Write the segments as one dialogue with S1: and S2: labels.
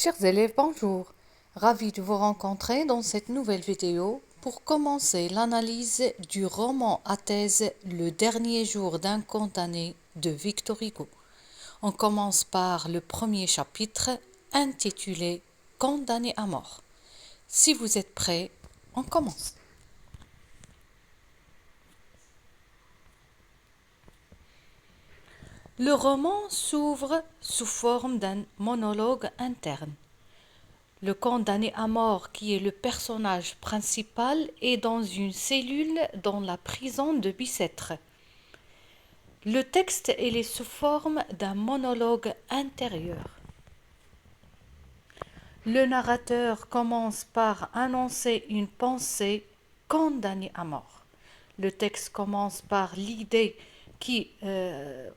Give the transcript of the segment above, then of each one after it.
S1: Chers élèves, bonjour. Ravi de vous rencontrer dans cette nouvelle vidéo pour commencer l'analyse du roman à thèse Le dernier jour d'un condamné de Victor Hugo. On commence par le premier chapitre intitulé Condamné à mort. Si vous êtes prêts, on commence. Le roman s'ouvre sous forme d'un monologue interne. Le condamné à mort, qui est le personnage principal, est dans une cellule dans la prison de Bicêtre. Le texte est sous forme d'un monologue intérieur. Le narrateur commence par annoncer une pensée condamnée à mort. Le texte commence par l'idée qui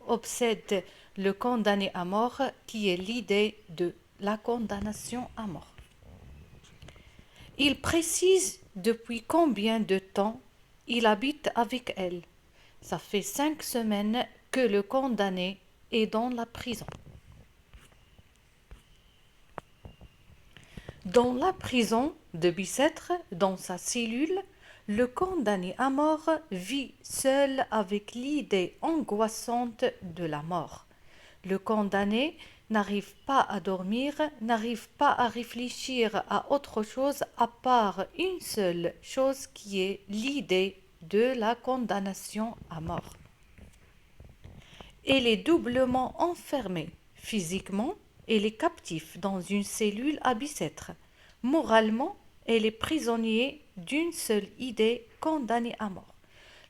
S1: obsède le condamné à mort, qui est l'idée de la condamnation à mort. Il précise depuis combien de temps il habite avec elle. Ça fait 5 semaines que le condamné est dans la prison. Dans la prison de Bicêtre, dans sa cellule, le condamné à mort vit seul avec l'idée angoissante de la mort. Le condamné n'arrive pas à dormir, n'arrive pas à réfléchir à autre chose à part une seule chose qui est l'idée de la condamnation à mort. Il est doublement enfermé physiquement, il est captif dans une cellule à Bicêtre. Moralement, il est prisonnier d'une seule idée condamnée à mort.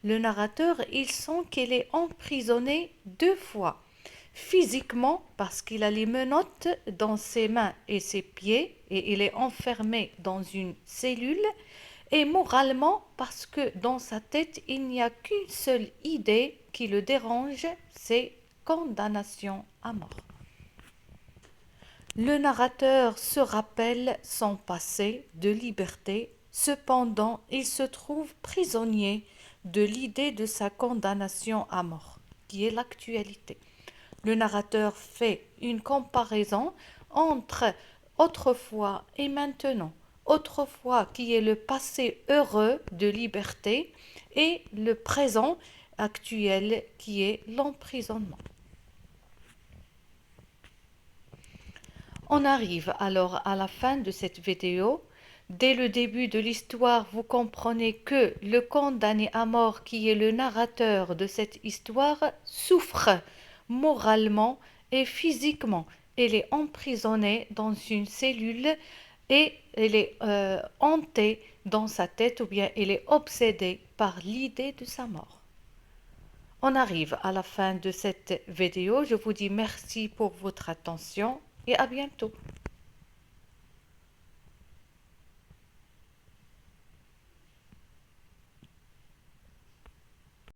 S1: Le narrateur, il sent qu'il est emprisonné 2 fois. Physiquement, parce qu'il a les menottes dans ses mains et ses pieds, et il est enfermé dans une cellule, et moralement, parce que dans sa tête, il n'y a qu'une seule idée qui le dérange, c'est condamnation à mort. Le narrateur se rappelle son passé de liberté, cependant il se trouve prisonnier de l'idée de sa condamnation à mort, qui est l'actualité. Le narrateur fait une comparaison entre autrefois et maintenant. Autrefois qui est le passé heureux de liberté et le présent actuel qui est l'emprisonnement. On arrive alors à la fin de cette vidéo. Dès le début de l'histoire, vous comprenez que le condamné à mort qui est le narrateur de cette histoire souffre moralement et physiquement. Il est emprisonné dans une cellule et il est hanté dans sa tête ou bien il est obsédé par l'idée de sa mort. On arrive à la fin de cette vidéo. Je vous dis merci pour votre attention et à bientôt.